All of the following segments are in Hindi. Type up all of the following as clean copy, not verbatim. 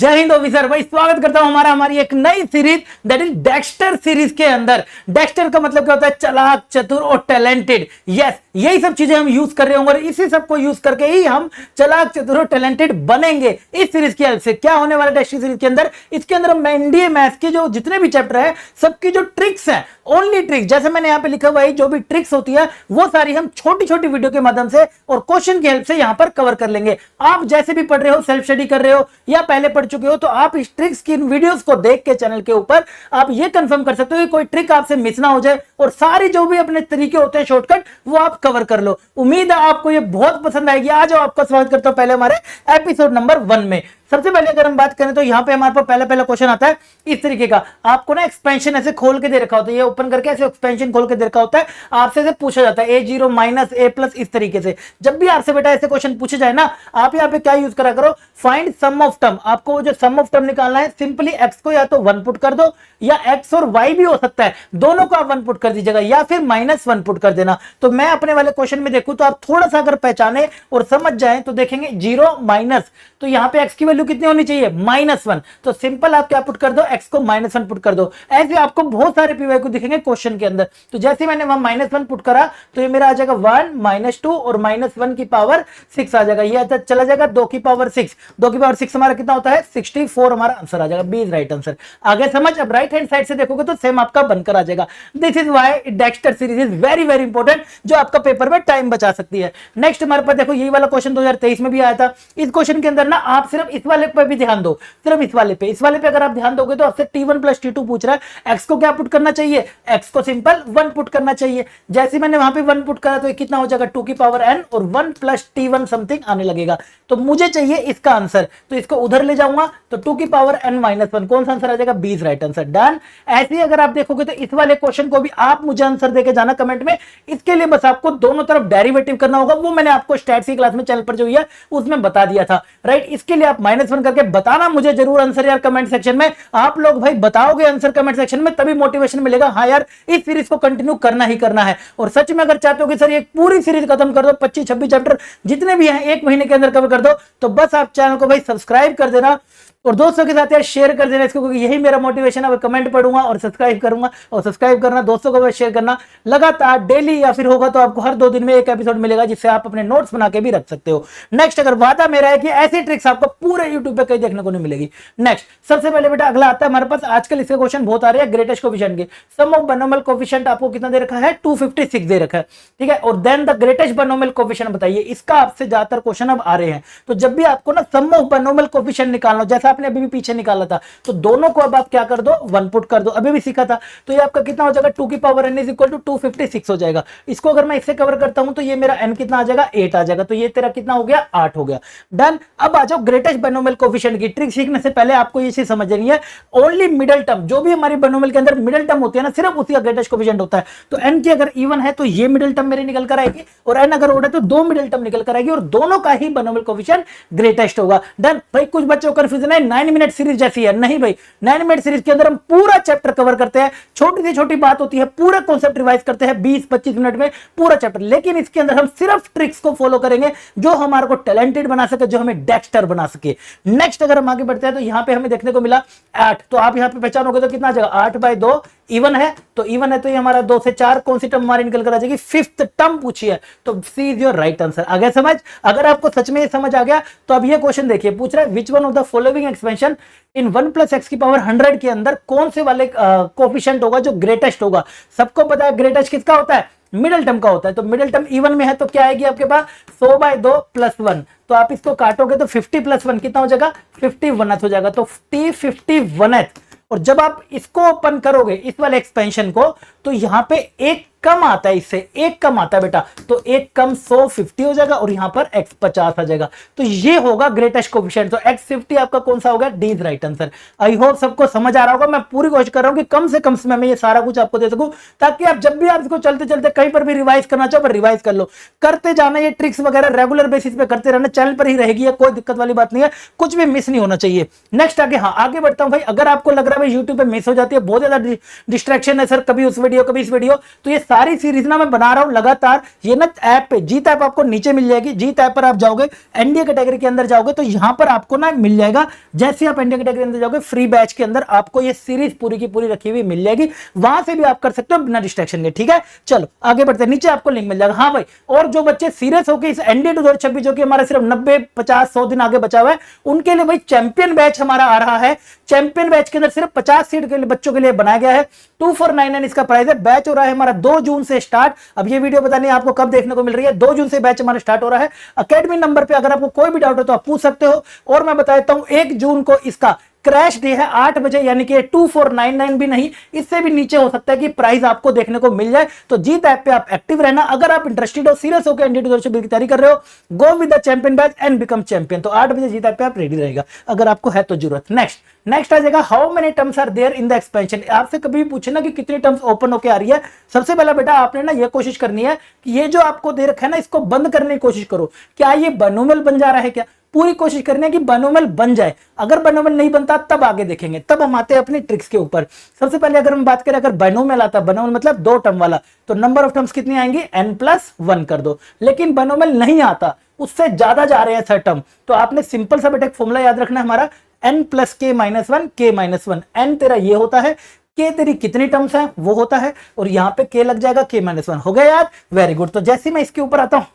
जय हिंद ऑफिसर भाई, स्वागत करता हूं हमारी एक नई series that is Dexter series के अंदर। डेक्स्टर का मतलब क्या होता है? चालाक, चतुर और टैलेंटेड। यस, यही सब चीजें हम यूज कर रहे होंगे और इसी सब को यूज करके ही हम चालाक, चतुर और टैलेंटेड बनेंगे इस सीरीज की हेल्प से। क्या होने वाला डेक्स्टर सीरीज के अंदर? इसके अंदर हम एनडीए मैथ्स के जो जितने भी चैप्टर है सबकी जो ट्रिक्स है, ओनली ट्रिक्स, जैसे मैंने यहां पे लिखा हुआ है, जो भी ट्रिक्स होती है वो सारी हम छोटी छोटी वीडियो के माध्यम से और क्वेश्चन की हेल्प से यहां पर कवर कर लेंगे। आप जैसे भी पढ़ रहे हो, सेल्फ स्टडी कर रहे हो या पहले पढ़ चुके हो, तो आप इस ट्रिक्स की वीडियोस को देख के चैनल के ऊपर आप ये कंफर्म कर सकते हो कि कोई ट्रिक आपसे मिस ना हो जाए और सारी जो भी अपने तरीके होते हैं शॉर्टकट वो आप कवर कर लो। उम्मीद है आपको ये बहुत पसंद आएगी। आ जाओ, आपका स्वागत करता हूं पहले हमारे एपिसोड नंबर 1 में। सबसे पहले अगर हम बात करें तो यहां पे हमारे पास पहला क्वेश्चन आता है इस तरीके का। आपको ना एक्सपेंशन ऐसे खोल के दे रखा होता है, ये ओपन करके ऐसे एक्सपेंशन खोल के दे रखा होता है, आपसे ऐसे पूछा जाता है a0 माइनस a+ इस तरीके से। जब भी आपसे बेटा ऐसे क्वेश्चन पूछे जाए ना, आप यहां पे क्या यूज करा करो? Find sum of term. आपको जो सम ऑफ टर्म निकालना है, सिंपली x को या तो 1 पुट कर दो या x और y भी हो सकता है, दोनों को आप 1 पुट कर दीजिएगा या फिर -1 पुट कर देना। तो मैं अपने वाले क्वेश्चन में देखूं तो आप थोड़ा सा अगर पहचाने और समझ जाए तो देखेंगे 0 माइनस, तो यहां पे x की वैल्यू कितनी होनी चाहिए? -1। तो सिंपल आप क्या पुट कर दो? x को -1 पुट कर दो। ऐसे आपको बहुत सारे पीवाई को दिखेंगे क्वेश्चन के अंदर। तो जैसे मैंने वहां -1 पुट करा तो ये मेरा आ जाएगा 1 -2 और -1 की पावर 6 आ जाएगा। ये चला जाएगा 2 की पावर 6। 2 की पावर 6 हमारा कितना होता है? 64 हमारा आंसर आ जाएगा। B is right answer. आगे समझ। अब राइट हैंड साइड से देखोगे तो सेम आपका बनकर आ जाएगा। This is why Dexter series is very very important, जो आपका पेपर में टाइम बचा सकती है। नेक्स्ट हमारे पास देखो, यही वाला क्वेश्चन 2023 में भी आया था। इस क्वेश्चन के अंदर ना आप सिर्फ इस वाले पर भी ध्यान दो, सिर्फ इस वाले पे अगर आप ध्यान दोगे तो आपसे t1 + t2 पूछ रहा है। x को क्या पुट करना चाहिए? x को सिंपल 1 पुट करना चाहिए। जैसे मैंने वहां पे 1 पुट करा तो ये कितना हो जाएगा? 2 की पावर n और 1 + t1 समथिंग आने लगेगा। तो मुझे चाहिए इसका आंसर, तो इसको उधर ले जाऊंगा तो 2 की पावर n -1 कौन सा आंसर आ जाएगा? B is right answer. Done. ऐसे ही अगर आप देखोगे तो इस वाले क्वेश्चन को भी आप मुझे आंसर देके जाना कमेंट में। इसके लिए बस आपको दोनों तरफ डेरिवेटिव करना होगा, वो मैंने आपको स्टैट्स की क्लास में चैनल पर जो है उसमें बता दिया था। राइट, इसके लिए आप -1 करके बताना मुझे जरूर आंसर यार कमेंट सेक्शन में। आप लोग भाई बताओगे आंसर कमेंट सेक्शन में, तभी मोटिवेशन मिलेगा। हाँ यार, इस सीरीज को कंटिन्यू करना ही करना है। और सच में अगर चाहते हो कि सर ये पूरी सीरीज खत्म कर दो, 25-26 चैप्टर जितने भी हैं 1 महीने के अंदर कवर कर दो, तो बस आप चैनल को भाई सब्सक्राइब कर देना और दोस्तों के साथ यार शेयर कर देना इसको, क्योंकि यही मेरा मोटिवेशन है। अब कमेंट पढ़ूंगा और सब्सक्राइब करूंगा, और सब्सक्राइब करना, दोस्तों को शेयर करना लगातार डेली, या फिर होगा तो आपको हर 2 दिन में एक एपिसोड मिलेगा जिससे आप अपने नोट्स बना के भी रख सकते हो। नेक्स्ट, अगर वादा मेरा है कि ऐसी ट्रिक्स आपको पूरे यूट्यूब पे कहीं देखने को नहीं मिलेगी। नेक्स्ट, सबसे पहले बेटा अगला आता है हमारे पास, आजकल इसके क्वेश्चन बहुत आ रहे हैं ग्रेटेस्ट कोफिशिएंट के। सम ऑफ बाइनोमियल कोफिशिएंट आपको कितना दे रखा है? 256 दे रखा है, ठीक है। और then the greatest binomial coefficient बताइए। इसका आपसे ज्यादातर क्वेश्चन अब आ रहे हैं। तो जब भी आपको ना सम ऑफ बाइनोमियल कोफिशिएंट निकालना, जैसा आपने अभी भी पीछे निकाला था, तो दोनों को अब आप क्या कर दो? 1 पुट कर दो। अभी भी सीखा था। तो ये आपका कितना हो जाएगा? 2 की पावर n = 256 हो जाएगा। इसको अगर मैं इससे कवर करता हूं तो ये मेरा n कितना आ जाएगा? 8 आ जाएगा। तो ये तेरा कितना हो गया? 8 हो गया। डन। अब आ जाओ ग्रेटेस्ट बाइनोमियल कोफिशिएंट की ट्रिक सीखने से पहले आपको ये चीज समझनी है, ओनली मिडिल टर्म, जो भी हमारी बाइनोमियल के अंदर मिडिल टर्म होती है ना, सिर्फ उसी का ग्रेटेस्ट कोफिशिएंट होता है। तो n की अगर इवन है तो ये मिडिल टर्म मेरी निकल कर आएगी, और n अगर ओड है तो 2 मिडिल टर्म निकल कर आएगी, और दोनों का ही बाइनोमियल कोफिशिएंट ग्रेटेस्ट होगा। डन। भाई कुछ बच्चों को कंफ्यूजन है 9 मिनट सीरीज जैसी है। नहीं भाई, 9 मिनट सीरीज के अंदर हम पूरा चैप्टर कवर करते हैं। छोटी सी छोटी बात होती है, पूरा कॉन्सेप्ट रिवाइज करते हैं 20-25 मिनट में पूरा चैप्टर। लेकिन इसके अंदर हम सिर्फ ट्रिक्स को फॉलो करेंगे जो हमारे को टैलेंटेड बना सके, जो हमें डेक्स्टर बना सके। नेक्स्ट अगर हम आगे बढ़ते हैं तो यहां पे हमें देखने को मिला 8। तो आप यहां पे पहचानोगे तो कितना आ जाएगा? 8/2 इवन है, तो इवन है तो ये हमारा 2 से 4 कौन सी टर्म हमारी निकल कर आ जाएगी? 5th टर्म पूछी है, तो सी इज योर राइट आंसर। आ गया समझ? अगर आपको सच में ये समझ आ गया तो अब ये क्वेश्चन देखिए, पूछ रहा है which one of the following expansion in 1 + x की पावर 100 के अंदर कौन से वाले कोफिशिएंट होगा जो ग्रेटेस्ट होगा? सबको पता है ग्रेटेस्ट किसका होता है? मिडिल टर्म का होता है। तो मिडिल टर्म इवन में है तो क्या आएगी आपके पास? 100/2 + 1। तो आप इसको काटोगे तो 50 + 1 कितना हो जाएगा? 51th हो जाएगा। तो t 51th। और जब आप इसको ओपन करोगे इस वाले एक्सपेंशन को, तो यहां पे एक कम आता है, इससे एक कम आता है बेटा, तो एक कम 150 हो जाएगा और यहां पर x 50 आ जाएगा। तो ये होगा ग्रेटेस्ट कोफिशिएंट। तो x 50 आपका कौन सा होगा? D is right answer. I hope सबको समझ आ रहा होगा। मैं पूरी कोशिश कर रहा हूं कि कम से कम समय में ये सारा कुछ आपको दे सकूं, ताकि आप जब भी आप इसको चलते चलते कहीं पर भी रिवाइज करना चाहो रिवाइज कर लो। करते जाना, ये ट्रिक्स वगैरह रेगुलर बेसिस पे करते रहना, चैनल पर ही रहेगी, कोई दिक्कत वाली बात नहीं है, कुछ भी मिस नहीं होना चाहिए। नेक्स्ट आगे, हाँ आगे बढ़ता हूं भाई। अगर आपको लग रहा है यूट्यूब पे मिस हो जाती है, बहुत ज्यादा डिस्ट्रैक्शन है सर, कभी उस वीडियो कभी इस वीडियो, तो ये सारी सीरीज ना मैं बना रहा हूं लगातार। ये ना ऐप पे जीत ऐप आपको नीचे मिल जाएगी, जीत ऐप पर आप जाओगे, एनडीए कैटेगरी के अंदर जाओगे तो यहां पर आपको ना मिल जाएगा। जैसे आप एनडीए कैटेगरी के अंदर जाओगे फ्री बैच के अंदर आपको ये सीरीज पूरी की पूरी रखी हुई मिल जाएगी, वहां से भी आप कर सकते हो बिना डिस्ट्रैक्शन के। ठीक है, चलो आगे बढ़ते हैं, नीचे आपको लिंक मिल जाएगा। हाँ भाई, और जो बच्चे सीरियस होकर इस एनडीए 2026 जो कि हमारा सिर्फ 90 50 100 दिन आगे बचा हुआ है, उनके लिए भाई चैंपियन बैच हमारा आ रहा है। चैंपियन बैच के अंदर सिर्फ 50 सीट के लिए बच्चों के लिए बनाया गया है। 2499 इसका प्राइस है। बैच हो रहा है हमारा 2 जून से स्टार्ट। अब ये वीडियो बताने आपको कब देखने को मिल रही है, 2 जून से बैच हमारा स्टार्ट हो रहा है। अकेडमी नंबर पे अगर आपको कोई भी डाउट हो तो आप पूछ सकते हो। और मैं बता देता हूं 1 जून को इसका क्रैश डे है 8 बजे, यानी कि 2499 भी नहीं, इससे भी नीचे हो सकता है कि प्राइस आपको देखने को मिल जाए। तो जीत ऐप पे आप एक्टिव रहना। अगर आप इंटरेस्टेड हो, सीरियस होकर एनडीए 2026 की तैयारी कर रहे हो, go with the champion batch and become champion. तो 8 बजे जीत ऐप पे आप रेडी रहेगा अगर आपको है तो जरूरत। नेक्स्ट आ जाएगा how many terms are there in the expansion. आपसे कभी भी पूछे ना कि कितनी टर्म्स ओपन होकर आ रही है, सबसे पहला बेटा आपने ना ये कोशिश करनी है कि ये जो आपको दे रखा है ना, इसको बंद करने की कोशिश करो। क्या ये बायनोमियल बन जा रहा है? क्या पूरी कोशिश करनी है कि बायनोमियल बन जाए। अगर बायनोमियल नहीं बनता तब आगे देखेंगे, तब हम आते हैं अपनी ट्रिक्स के ऊपर। सबसे पहले अगर हम बात करें, अगर बायनोमियल आता, बायनोमियल मतलब 2 टर्म वाला, तो नंबर ऑफ टर्म्स कितनी आएंगी? n+1 कर दो। लेकिन बायनोमियल नहीं आता, उससे ज्यादा जा रहे हैं सर टर्म, तो आपने सिंपल सा बेटा एक फॉर्मूला याद रखना है हमारा, n+k-1 k-1। n तेरा ये होता है, k तेरी कितनी टर्म्स हैं वो होता है, और यहाँ पे k लग जाएगा k-1। हो गया याद? Very good. तो जैसे मैं इसके ऊपर आता हूं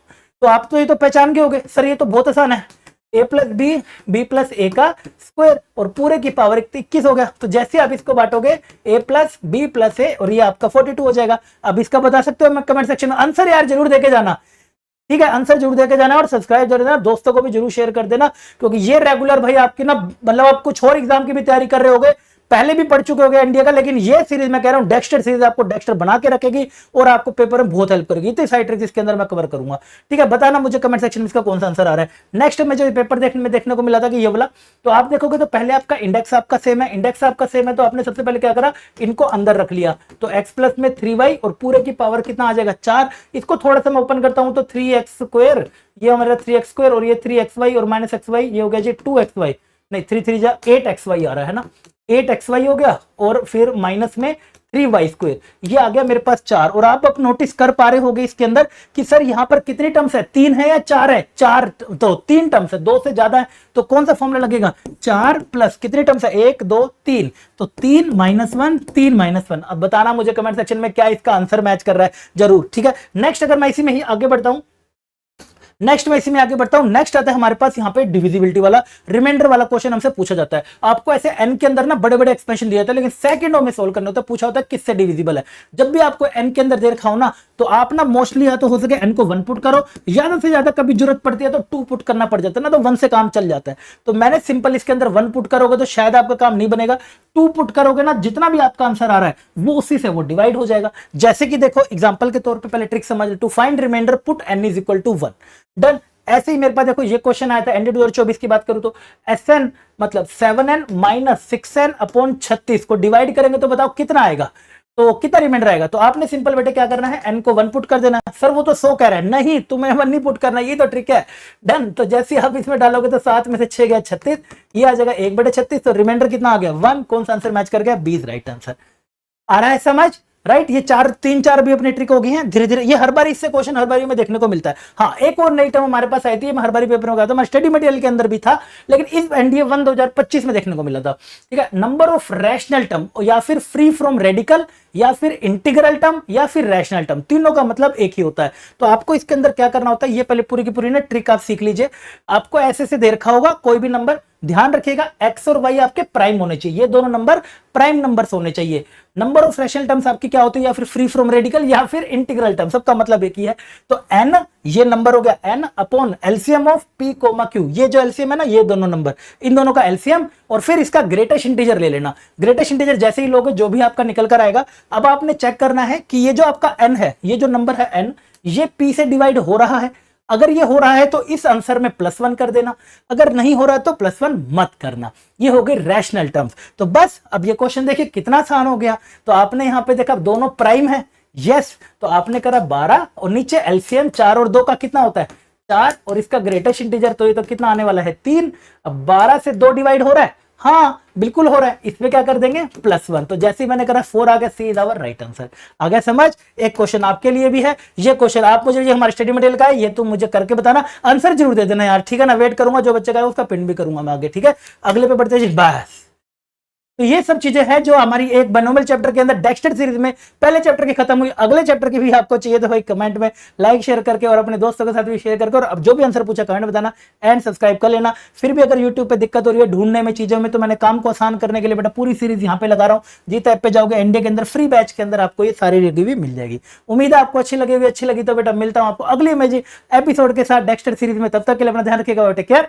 तो आप तो ये तो पहचान के होगे, सर ये तो बहुत आसान है, a+b b+a का स्क्वायर और पूरे की पावर 21 हो गया। तो जैसे आप इसको बांटोगे a+b+a और ये आपका 42 हो जाएगा। अब इसका बता सकते हो मैं कमेंट सेक्शन में, आंसर यार जरूर देके जाना, ठीक है, आंसर जरूर देके जाना, और सब्सक्राइब जरूर देना, दोस्तों को भी जरूर शेयर कर देना, क्योंकि ये रेगुलर भाई आपकी ना, मतलब आप कुछ और एग्जाम की भी तैयारी कर रहे होगे, पहले भी पढ़ चुके होंगे इंडिया का, लेकिन ये सीरीज मैं कह रहा हूं डेक्स्टर सीरीज आपको डेक्स्टर बना के रखेगी और आपको पेपर में बहुत हेल्प करेगी। तो सारी ट्रिक्स इसके अंदर मैं कवर करूंगा। ठीक है, बताना मुझे कमेंट सेक्शन में इसका कौन सा आंसर आ रहा है। नेक्स्ट में जो पेपर देखने को मिला था कि ये वाला, तो आप देखोगे तो पहले आपका इंडेक्स आपका सेम है, इंडेक्स आपका सेम है, तो आपने सबसे पहले क्या करा, इनको अंदर रख लिया। तो x प्लस में 3y और पूरे की पावर कितना आ जाएगा 4। इसको थोड़ा सा मैं ओपन करता हूं तो 3x², ये हमारा 3x² और ये 3xy और -xy, ये हो गया जी 2xy, नहीं 3 3 जा 8xy आ रहा है ना, 8xy हो गया, और फिर माइनस में 3y², ये आ गया मेरे पास 4। और आप अब नोटिस कर पा रहे होगे इसके अंदर कि सर यहाँ पर कितनी टर्म्स है, 3 है या 4 है? 4, तो 3 टर्म्स है, 2 से ज्यादा है तो कौन सा फॉर्मूला लगेगा? 4 प्लस कितनी टर्म्स है, 1 2 3, तो 3 -1 3 -1। अब बताना मुझे कमेंट सेक्शन में क्या इसका आंसर मैच कर रहा है जरूर। ठीक है, नेक्स्ट अगर मैं इसी में ही आगे बढ़ता हूं, नेक्स्ट आता है हमारे पास यहाँ पे डिविजिबिलिटी वाला, रिमाइंडर वाला क्वेश्चन हमसे पूछा जाता है। आपको ऐसे n के अंदर ना बड़े बड़े एक्सपेंशन दिया जाता है, लेकिन सेकंडों में सोल्व करना होता है। पूछा होता है किससे डिविजिबल है। जब भी आपको n के अंदर दे रखा हो ना, तो आप ना मोस्टली या तो हो सके n को 1 पुट करो, ज्यादा से ज्यादा कभी जरूरत पड़ती है तो 2 पुट करना पड़ जाता है ना, तो 1 से काम चल जाता है। तो मैंने सिंपल इसके अंदर 1 पुट करोगे तो शायद आपका काम नहीं बनेगा, 2 पुट करोगे ना, जितना भी आपका आंसर आ रहा है वो उसी से वो डिवाइड हो जाएगा। जैसे कि देखो एग्जाम्पल के तौर पर पहले ट्रिक समझ लो, to find remainder put n = 1। Done. ऐसे ही मेरे पास देखो ये क्वेश्चन आया था एनडीए 2024 की बात करूं तो Sn मतलब 7n - 6n/36 को डिवाइड करेंगे तो बताओ कितना आएगा, तो कितना रिमाइंडर आएगा। तो आपने सिंपल बेटे क्या करना है, n को 1 पुट कर देना। सर वो तो 100 कह रहा है, नहीं तुम्हें 1 नहीं पुट करना, ये तो ट्रिक है। डन। तो जैसे आप इसमें डालोगे तो 7 में से 6 गया 36, ये आ जाएगा 1/36, तो रिमाइंडर कितना आ गया 1। कौन सा आंसर मैच कर गया? 20 राइट आंसर। आ रहा है समझ? राइट। ये 3-4 भी अपनी ट्रिक हो गई हैं धीरे धीरे, ये हर बार इससे क्वेश्चन हर बार में देखने को मिलता है। हाँ, एक और नई टर्म हमारे पास आई थी, मैं हर बार पेपर में गया था, मैं स्टडी मटेरियल के अंदर भी था, लेकिन इस एनडीए 1 2025 में देखने को मिला था। ठीक है, नंबर ऑफ रैशनल टर्म, या फिर फ्री फ्रॉम रेडिकल, या फिर इंटीग्रल टर्म, या फिर रैशनल टर्म, तीनों का मतलब एक ही होता है। तो आपको इसके अंदर क्या करना होता है, ये पहले पूरी की पूरी ना ट्रिक आप सीख लीजिए। आपको ऐसे से दे रखा होगा कोई भी नंबर, ध्यान रखिएगा x और y आपके प्राइम होने चाहिए, ये दोनों नंबर प्राइम नंबर्स होने चाहिए। नंबर ऑफ रैशनल टर्म्स आपकी क्या होती है, या फिर फ्री फ्रॉम रेडिकल, या फिर इंटीग्रल टर्म, सबका मतलब एक ही है। तो n ये नंबर हो गया n upon LCM of p, q, ये जो एलसीएम है ना, ये दोनों नंबर, इन दोनों का एलसीएम, और फिर इसका ग्रेटेस्ट इंटीजर ले लेना। ग्रेटेस्ट इंटीजर जैसे ही लोगे जो भी आपका निकल कर आएगा, अब आपने चेक करना है कि ये जो आपका n है, ये जो नंबर है n, ये p से डिवाइड हो रहा है। अगर ये हो रहा है तो इस आंसर में +1 कर देना, अगर नहीं हो रहा है तो +1 मत करना। ये हो गई रैशनल टर्म्स। तो बस अब ये क्वेश्चन देखिए कितना आसान हो गया। तो आपने यहां पे देखा दोनों प्राइम है, यस, तो आपने करा 12, और नीचे एलसीएम 4 और 2 का कितना होता है 4, और इसका ग्रेटेस्ट इंटीजर तो ये तो कितना आने वाला है 3। अब 12 से 2 डिवाइड हो रहा है, हाँ बिल्कुल हो रहा है, इसमें क्या कर देंगे +1। तो जैसे ही मैंने करा 4 आ गया, सी इज आवर राइट आंसर। आ गया समझ। एक क्वेश्चन आपके लिए भी है, ये क्वेश्चन आप मुझे, ये हमारे स्टडी मटेरियल का है, ये तुम मुझे करके बताना, आंसर जरूर दे देना यार, ठीक है ना। वेट करूंगा, जो बच्चे का है उसका पिन भी करूंगा मैं आगे, ठीक है। अगले पे बढ़ते हैं बस। तो ये सब चीजें हैं जो हमारी एक बाइनोमियल चैप्टर के अंदर डेक्स्टर सीरीज में पहले चैप्टर की खत्म हुई। अगले चैप्टर की भी आपको चाहिए तो भाई कमेंट में लाइक शेयर करके और अपने दोस्तों के साथ भी शेयर करके, और अब जो भी आंसर पूछा कमेंट में बताना एंड सब्सक्राइब कर लेना। फिर भी अगर यूट्यूब पे दिक्कत हो रही है ढूंढने में चीजों में, तो मैंने काम को आसान करने के लिए बेटा पूरी सीरीज यहाँ पे लगा रहा हूँ। जीत ऐप पे जाओगे, इंडिया के अंदर फ्री बैच के अंदर आपको ये सारी रिव्यू भी मिल जाएगी। उम्मीद है आपको अच्छी लगी होगी। अच्छी लगी तो बेटा मिलता हूँ आपको अगले एपिसोड के साथ डेक्स्टर सीरीज में। तब तक के लिए अपना ध्यान रखिएगा, टेक केयर।